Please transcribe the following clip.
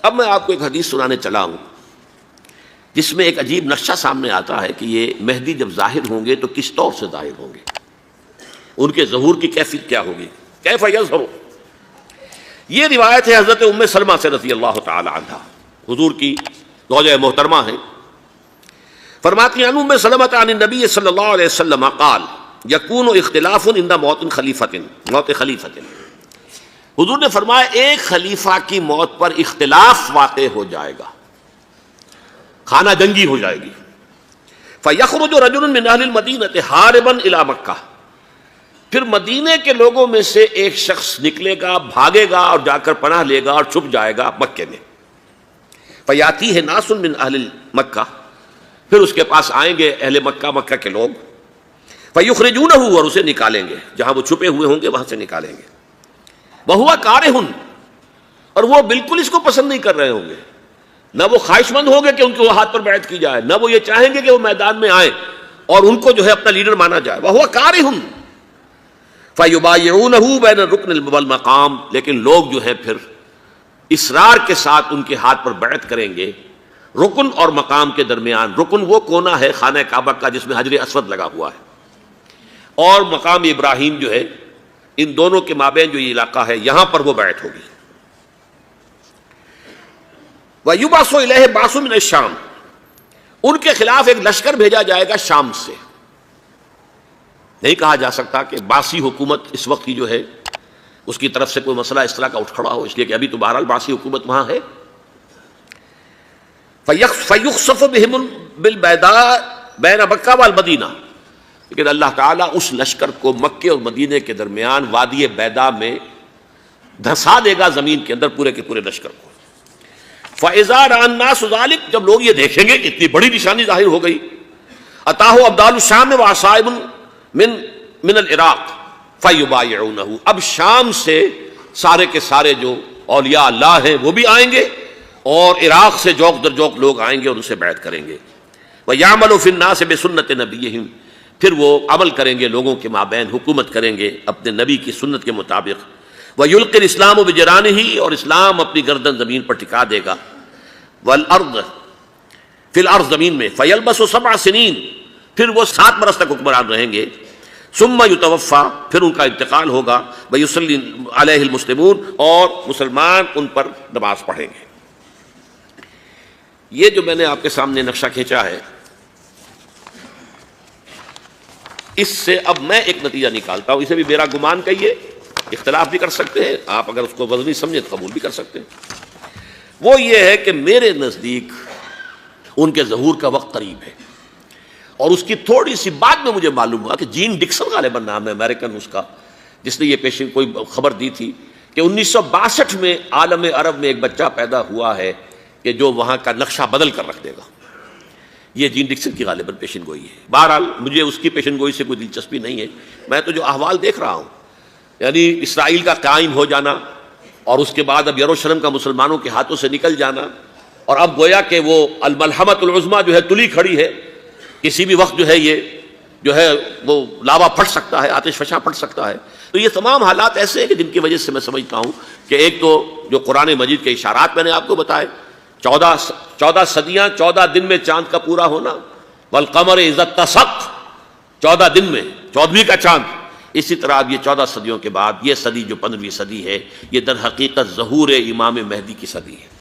اب میں آپ کو ایک حدیث سنانے چلا ہوں جس میں ایک عجیب نقشہ سامنے آتا ہے کہ یہ مہدی جب ظاہر ہوں گے تو کس طور سے ظاہر ہوں گے، ان کے ظہور کی کیفیت کیا ہوگی، کیف یظہر۔ یہ روایت ہے حضرت ام سلمہ سے رضی اللہ تعالی عنہ، حضور کی زوجہ محترمہ ہیں، فرماتی ہیں ام سلمہ عن النبی صلی اللہ علیہ وسلم قال یکون اختلاف عند موت خلیفۃ۔ حضور نے فرمایا ایک خلیفہ کی موت پر اختلاف واقع ہو جائے گا، خانہ جنگی ہو جائے گی۔ فَيَخْرُجُ رَجُلٌ مِّنْ أَهْلِ الْمَدِينَةِ هَارِبًا إِلَىٰ مَكَّةَ، پھر مدینے کے لوگوں میں سے ایک شخص نکلے گا، بھاگے گا اور جا کر پناہ لے گا اور چھپ جائے گا مکے میں۔ فَيَأْتِيهِ نَاسٌ مِّنْ أَهْلِ مَكَّةَ، پھر اس کے پاس آئیں گے اہل مکہ، مکہ کے لوگ، فَيُخْرِجُونَهُ، اور اسے نکالیں گے، جہاں وہ چھپے ہوئے ہوں گے وہاں سے نکالیں گے۔ وَهُوَ كَارِهٌ، اور وہ بالکل اس کو پسند نہیں کر رہے ہوں گے، نہ وہ خواہش مند ہوں گے کہ ان کے ہاتھ پر بیعت کی جائے، نہ وہ یہ چاہیں گے کہ وہ میدان میں آئیں اور ان کو جو ہے اپنا لیڈر مانا جائے۔ وَهُوَ كَارِهٌ فَيُبَايِعُونَهُ بَيْنَ الرُّكْنِ وَالْمَقَامِ، لیکن لوگ جو ہے پھر اصرار کے ساتھ ان کے ہاتھ پر بیعت کریں گے رکن اور مقام کے درمیان۔ رکن وہ کونا ہے خانہ کعبہ کا جس میں حجر اسود لگا ہوا ہے، اور مقام ابراہیم جو ہے، ان دونوں کے مابین جو یہ علاقہ ہے یہاں پر وہ بیعت ہوگی۔ وَيُبْعَثُ إِلَيْهِ بَعْثٌ مِّنَ الشَّامِ، ان کے خلاف ایک لشکر بھیجا جائے گا شام سے۔ نہیں کہا جا سکتا کہ باسی حکومت اس وقت کی جو ہے اس کی طرف سے کوئی مسئلہ اس طرح کا اٹھ کھڑا ہو، اس لیے کہ ابھی تو بہرحال باسی حکومت وہاں ہے۔ فَيُخْسَفُ بِهِمُ بِالْبَيْضَاءِ بَيْنَ مَكَّةَ وَالْمَدِينَةِ، لیکن اللہ تعالیٰ اس لشکر کو مکے اور مدینے کے درمیان وادی بیضاء میں دھسا دے گا زمین کے اندر، پورے کے پورے لشکر کو۔ فَإِذَا رَأَى النَّاسُ ذَلِكَ، جب لوگ یہ دیکھیں گے کہ اتنی بڑی نشانی ظاہر ہو گئی، أَتَاهُ أَبْدَالُ الشَّامِ وَعَصَائِبٌ من العراق فَيُبَايِعُونَهُ، اب شام سے سارے کے سارے جو اولیاء اللہ ہیں وہ بھی آئیں گے، اور عراق سے جوق در جوق لوگ آئیں گے اور ان سے بیعت کریں گے۔ وَيَعْمَلُ فِي النَّاسِ بِسُنَّةِ نَبِيِّهِمْ، پھر وہ عمل کریں گے لوگوں کے مابین، حکومت کریں گے اپنے نبی کی سنت کے مطابق۔ وَيُلْقِي الْإِسْلَامُ بِجَرَانِهِ، اور اسلام اپنی گردن زمین پر ٹکا دے گا۔ وَالْأَرْضِ فِي الْأَرْضِ، زمین میں۔ فَيَلْبَسُ 7 سنین، پھر وہ 7 برس تک حکمران رہیں گے۔ ثُمَّ يُتَوَفَّى، پھر ان کا انتقال ہوگا۔ وَيُصَلِّي عَلَيْهِ الْمُسْلِمُونَ، اور مسلمان ان پر نماز پڑھیں گے۔ یہ جو میں نے آپ کے سامنے نقشہ کھینچا ہے، اس سے اب میں ایک نتیجہ نکالتا ہوں، اسے بھی میرا گمان کہیے، اختلاف بھی کر سکتے ہیں آپ، اگر اس کو وزنی سمجھے تو قبول بھی کر سکتے ہیں۔ وہ یہ ہے کہ میرے نزدیک ان کے ظہور کا وقت قریب ہے، اور اس کی تھوڑی سی بعد میں مجھے معلوم ہوا کہ جین ڈکسن غالباً نام ہے امریکن اس کا، جس نے یہ پیشن کوئی خبر دی تھی کہ 1962 میں عالم عرب میں ایک بچہ پیدا ہوا ہے کہ جو وہاں کا نقشہ بدل کر رکھ دے گا۔ یہ جین ڈکسن کی غالباً پیشن گوئی ہے۔ بہرحال مجھے اس کی پیشن گوئی سے کوئی دلچسپی نہیں ہے، میں تو جو احوال دیکھ رہا ہوں، یعنی اسرائیل کا قائم ہو جانا، اور اس کے بعد اب یروشلم کا مسلمانوں کے ہاتھوں سے نکل جانا، اور اب گویا کہ وہ الملحمۃ العظمیٰ جو ہے تلی کھڑی ہے، کسی بھی وقت جو ہے یہ جو ہے وہ لاوا پھٹ سکتا ہے، آتش فشاں پھٹ سکتا ہے۔ تو یہ تمام حالات ایسے ہیں کہ جن کی وجہ سے میں سمجھتا ہوں کہ ایک تو جو قرآن مجید کے اشارات میں نے آپ کو بتائے، 14 صدیاں، 14 دن میں چاند کا پورا ہونا، والقمر اذا اتسق، 14 دن میں 14ویں کا چاند۔ اسی طرح اب یہ 14 صدیوں کے بعد یہ صدی جو 15ویں صدی ہے، یہ در حقیقت ظہور امام مہدی کی صدی ہے۔